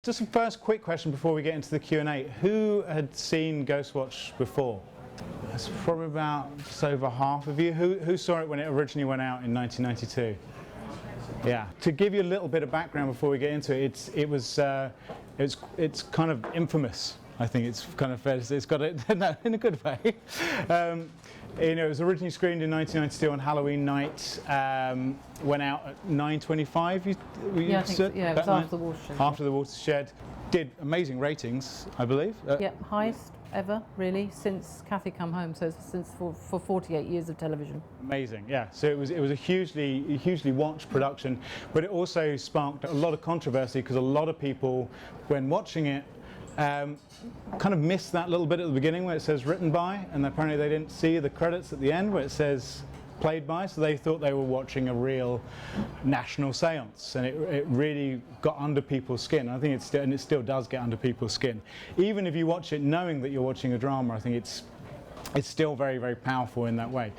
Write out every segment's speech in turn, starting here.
Just a first quick question before we get into the Q&A. Who had seen Ghostwatch before? That's probably about just over half of you. Who saw it when it originally went out in 1992? Yeah. To give you a little bit of background before we get into it, it's kind of infamous. I think it's kind of fair to say. It's got it no, in a good way. It was originally screened in 1992 on Halloween night. Went out at 9:25. It was after the watershed. After the watershed, did amazing ratings, I believe. Yep, highest ever really since Kathy come home. So since for 48 years of television. Amazing, yeah. So it was a hugely watched production, but it also sparked a lot of controversy because a lot of people, when watching it, kind of missed that little bit at the beginning where it says written by, and apparently they didn't see the credits at the end where it says played by, so they thought they were watching a real national seance, and it really got under people's skin. I think it still does get under people's skin. Even if you watch it knowing that you're watching a drama, I think it's still very, very powerful in that way.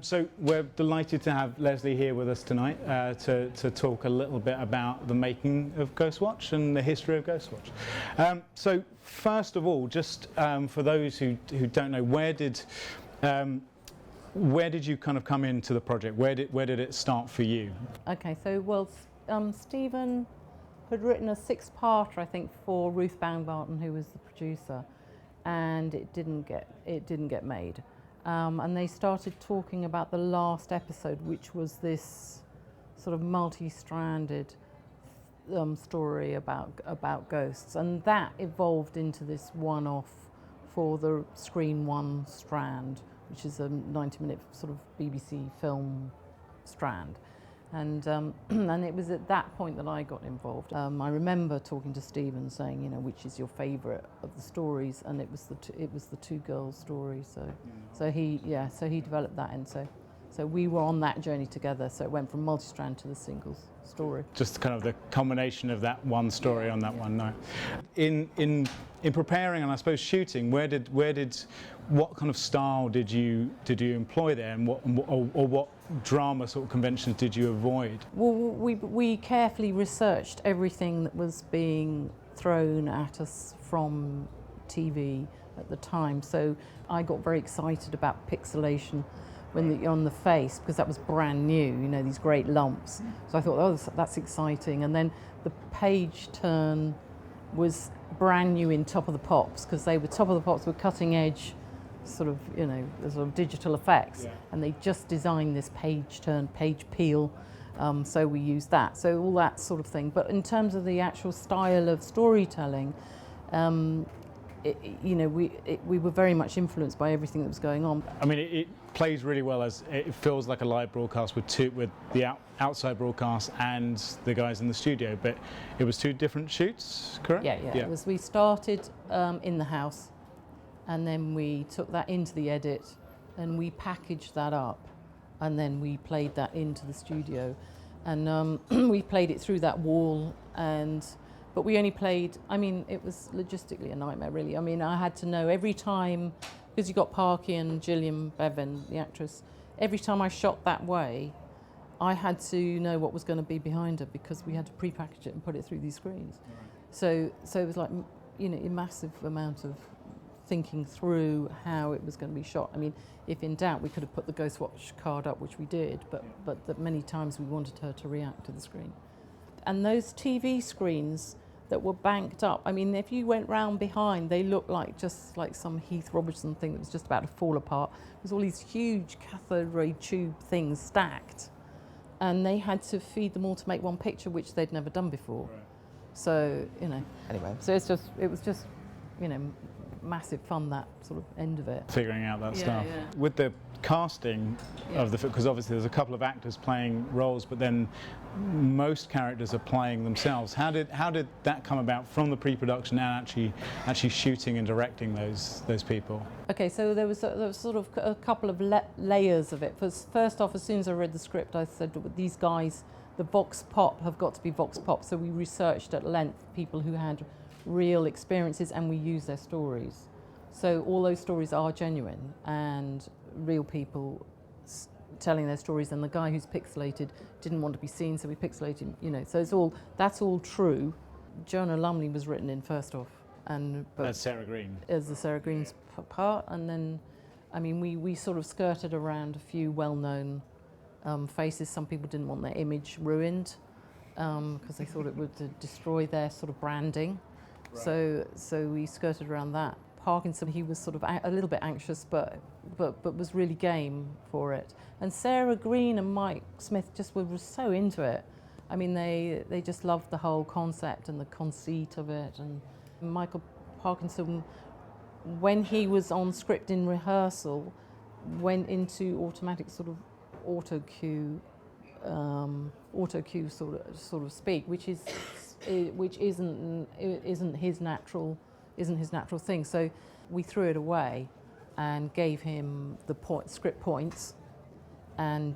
So we're delighted to have Lesley here with us tonight to talk a little bit about the making of Ghostwatch and the history of Ghostwatch. So first of all, just for those who don't know, where did you kind of come into the project? Where did it start for you? Okay, so Stephen had written a 6-parter, I think, for Ruth Baumgarten, who was the producer. And it didn't get made. And they started talking about the last episode, which was this sort of multi-stranded story about ghosts, and that evolved into this one-off for the Screen One strand, which is a 90-minute sort of BBC film strand. And it was at that point that I got involved. I remember talking to Stephen saying, which is your favourite of the stories, and it was the two girls' story. So he developed that, and so we were on that journey together. So it went from multi-strand to the single story. Just kind of the culmination of that one story on that one night. In preparing and I suppose shooting, what kind of style did you employ there, and what drama sort of conventions did you avoid? Well, we carefully researched everything that was being thrown at us from TV at the time. So I got very excited about pixelation on the face, because that was brand new, these great lumps. So I thought, oh, that's exciting. And then the page turn was brand new in Top of the Pops, because Top of the Pops were cutting edge sort of digital effects, and they just designed this page turn, page peel, so we used that. So all that sort of thing. But in terms of the actual style of storytelling, we were very much influenced by everything that was going on. I mean, it plays really well, as it feels like a live broadcast with the outside broadcast and the guys in the studio, but it was 2 different shoots, correct? Yeah. We started in the house, and then we took that into the edit, and we packaged that up, and then we played that into the studio, and we played it through that wall, but we only played, it was logistically a nightmare, really. I had to know every time, because you got Parky and Gillian Bevan, the actress, every time I shot that way, I had to know what was going to be behind her, because we had to pre-package it and put it through these screens. So it was like, a massive amount of thinking through how it was going to be shot. If in doubt, we could have put the Ghostwatch card up, which we did, but that many times we wanted her to react to the screen. And those TV screens that were banked up, if you went round behind, they looked just like some Heath Robertson thing that was just about to fall apart. There's all these huge cathode ray tube things stacked, and they had to feed them all to make one picture, which they'd never done before. Right. So, anyway, so it was just, massive fun, that sort of end of it. Figuring out that stuff. Yeah. With the casting of the film, because obviously there's a couple of actors playing roles, but then most characters are playing themselves. How did that come about from the pre-production and actually shooting and directing those people? Okay, so there was sort of a couple of layers of it. First off, as soon as I read the script, I said, these guys, the Vox Pop have got to be Vox Pop. So we researched at length people who had real experiences, and we used their stories. So all those stories are genuine and real people telling their stories, and the guy who's pixelated didn't want to be seen, so we pixelated him, So that's all true. Jonah Lumley was written in first off, but That's Sarah Green. as the Sarah Green's part, and then, I mean, we sort of skirted around a few well-known faces. Some people didn't want their image ruined because they thought it would destroy their sort of branding. Right. So we skirted around that. Parkinson, he was sort of a little bit anxious, but was really game for it. And Sarah Green and Mike Smith just were so into it. I mean, they just loved the whole concept and the conceit of it. And Michael Parkinson, when he was on script in rehearsal, went into automatic sort of auto cue sort of speak, which isn't his natural thing. So we threw it away and gave him the script points, and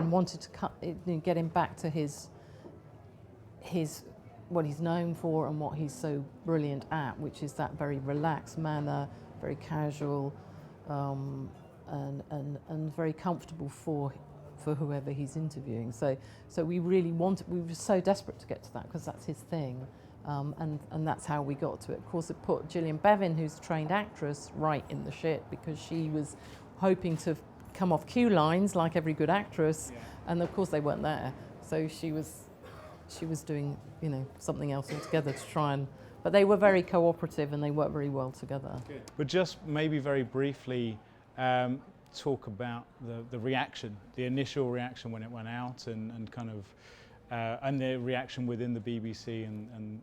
wanted to get him back to his what he's known for and what he's so brilliant at, which is that very relaxed manner, very casual, and very comfortable for whoever he's interviewing. So we really we were so desperate to get to that because that's his thing. And that's how we got to it. Of course, it put Gillian Bevan, who's a trained actress, right in the shit because she was hoping to come off cue lines like every good actress, and of course they weren't there. So she was doing, something else altogether to try and. But they were very cooperative and they worked very well together. Good. But just maybe very briefly talk about the reaction, the initial reaction when it went out, and kind of. And the reaction within the BBC and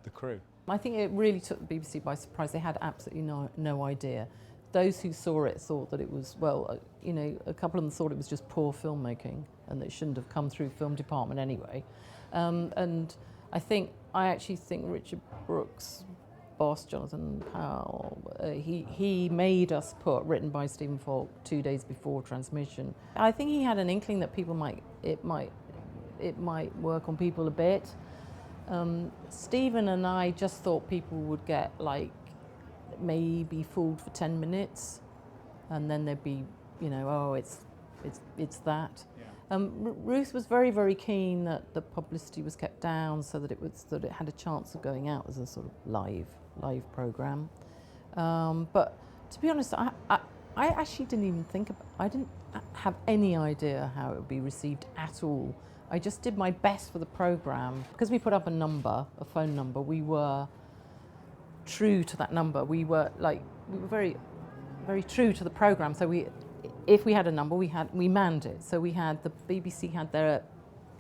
the crew. I think it really took the BBC by surprise. They had absolutely no idea. Those who saw it thought that it was, a couple of them thought it was just poor filmmaking and that it shouldn't have come through film department anyway. And I actually think Richard Brooks' boss, Jonathan Powell, he made us put written by Stephen Falk 2 days before transmission. I think he had an inkling that it might work on people a bit. Stephen and I just thought people would get maybe fooled for 10 minutes, and then they'd be, it's that. Yeah. Ruth was very, very keen that the publicity was kept down so that it had a chance of going out as a sort of live program. But to be honest, I actually didn't even I didn't have any idea how it would be received at all. I just did my best for the programme. Because we put up a phone number, we were true to that number. We were very, very true to the programme. So if we had a number, we manned it. So the BBC had their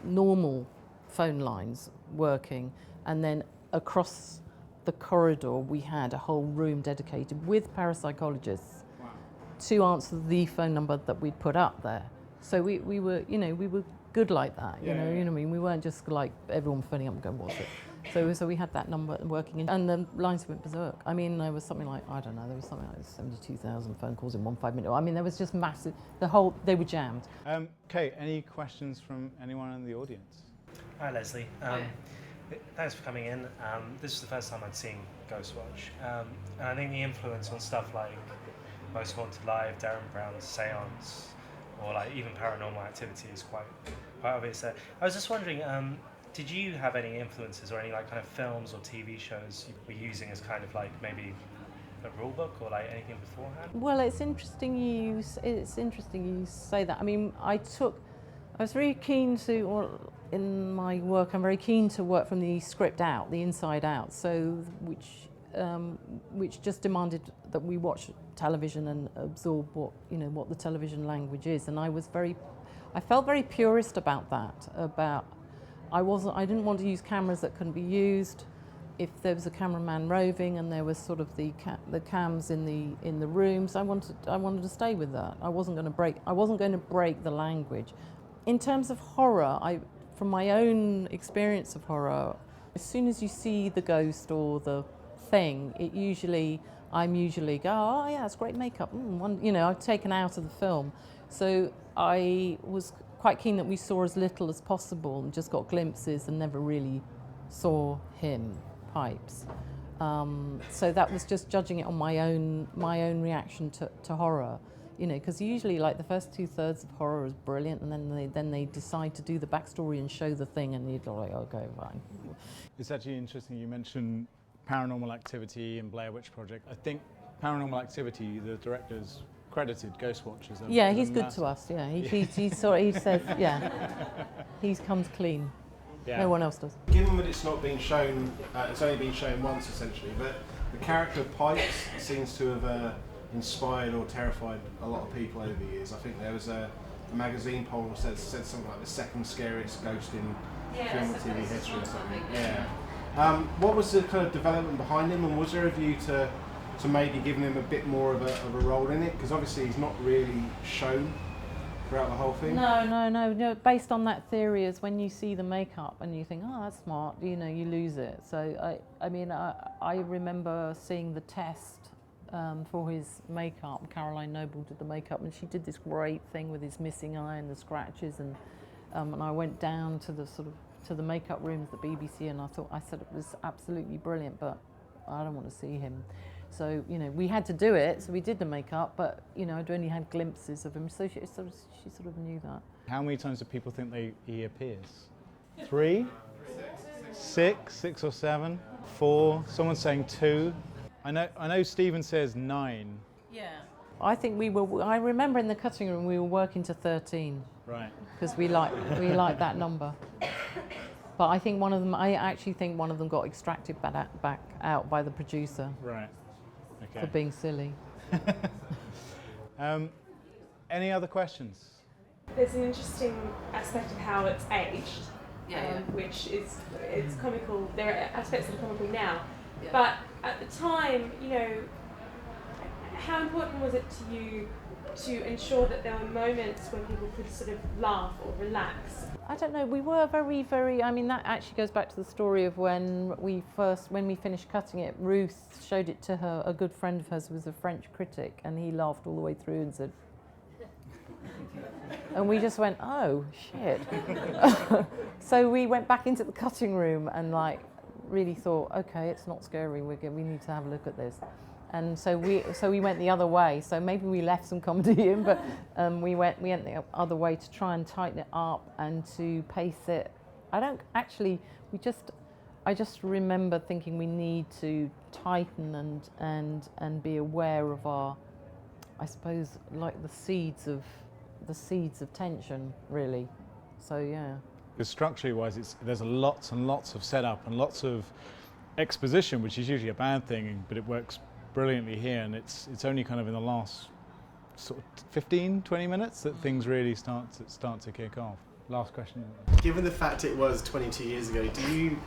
normal phone lines working, and then across the corridor we had a whole room dedicated with parapsychologists to answer the phone number that we'd put up there. So we were good like that, you know what I mean? We weren't just like everyone phoning up and going, what's it? So we had that number working, and the lines went berserk. I mean, there was something like, 72,000 phone calls in 5 minutes. I mean, there was just massive, they were jammed. Okay, any questions from anyone in the audience? Hi, Lesley. Thanks for coming in. This is the first time I'd seen Ghostwatch. And I think the influence on stuff like Most Haunted Live, Darren Brown's Seance, or even Paranormal Activity is quite obvious there. I was just wondering, did you have any influences or any kind of films or TV shows you were using as kind of maybe a rule book or anything beforehand? Well, it's interesting you say that. I mean, I was very keen to, or in my work, I'm very keen to work from the script out, the inside out. So which just demanded that we watch television and absorb what the television language is. And I felt very purist about that. I didn't want to use cameras that couldn't be used. If there was a cameraman roving and there was sort of the cams in the rooms, I wanted to stay with that. I wasn't going to break the language. In terms of horror, from my own experience of horror, as soon as you see the ghost or the thing, I'm usually go, oh yeah, it's great makeup. I've taken out of the film. So I was quite keen that we saw as little as possible and just got glimpses and never really saw him, Pipes. So that was just judging it on my own reaction to horror. You know, because usually like the first 2/3 of horror is brilliant, and then they decide to do the backstory and show the thing, and you're like, okay, fine. It's actually interesting you mentioned Paranormal Activity and Blair Witch Project. I think Paranormal Activity, the director's credited Ghostwatch as a Yeah, as a he's good massive- to us. Yeah, he says, yeah, he comes clean. Yeah. No one else does. Given that it's not been shown, it's only been shown once essentially, but the character of Pipes seems to have inspired or terrified a lot of people over the years. I think there was a magazine poll that said something like the second scariest ghost in film and TV history or something. Yeah. What was the kind of development behind him, and was there a view to maybe giving him a bit more of a role in it? Because obviously he's not really shown throughout the whole thing. No. Based on that theory is when you see the makeup and you think, oh, that's smart, you know, you lose it. So I remember seeing the test for his makeup. Caroline Noble did the makeup, and she did this great thing with his missing eye and the scratches, and I went down to the makeup rooms at the BBC, and I said it was absolutely brilliant, but I don't want to see him. So, you know, we had to do it, so we did the makeup, but, you know, I'd only had glimpses of him, so she sort of knew that. How many times do people think he appears? 3? 6 or 7? 4? Someone's saying 2. I know Stephen says 9. Yeah. I think I remember in the cutting room we were working to 13. Right. Because we like that number. But I actually think one of them got extracted back out by the producer. Right. Okay. For being silly. Any other questions? There's an interesting aspect of how it's aged, which is it's comical. There are aspects that are comical now, but at the time, you know, how important was it to you to ensure that there were moments when people could sort of laugh or relax? I don't know. We were very. I mean, that actually goes back to the story of when we finished cutting it. Ruth showed it to a good friend of hers who was a French critic, and he laughed all the way through and said, and we just went, oh shit. So we went back into the cutting room and like really thought, okay, it's not scary. We need to have a look at this. And so we went the other way. So maybe we left some comedy in, but we went the other way to try and tighten it up and to pace it. I just remember thinking we need to tighten and be aware of our, I suppose, like the seeds of tension, really. So yeah. Because structurally wise, there's lots and lots of setup and lots of exposition, which is usually a bad thing, but it works brilliantly here, and it's only kind of in the last sort of 15-20 minutes that things really start to kick off. Last question. Given the fact it was 22 years ago,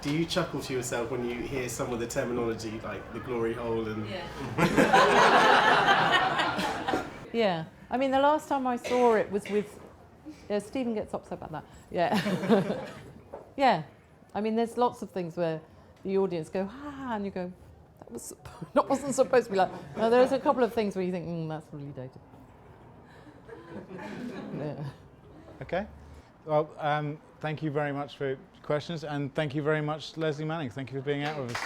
do you chuckle to yourself when you hear some of the terminology like the glory hole and? Yeah. I mean, the last time I saw it was with. Stephen gets upset about that. Yeah. Yeah. I mean, there's lots of things where the audience go, ha, and you go, that wasn't supposed to be like. No, there's a couple of things where you think, that's really dated. Yeah. Okay. Well, thank you very much for your questions, and thank you very much, Lesley Manning. Thank you for being out with us.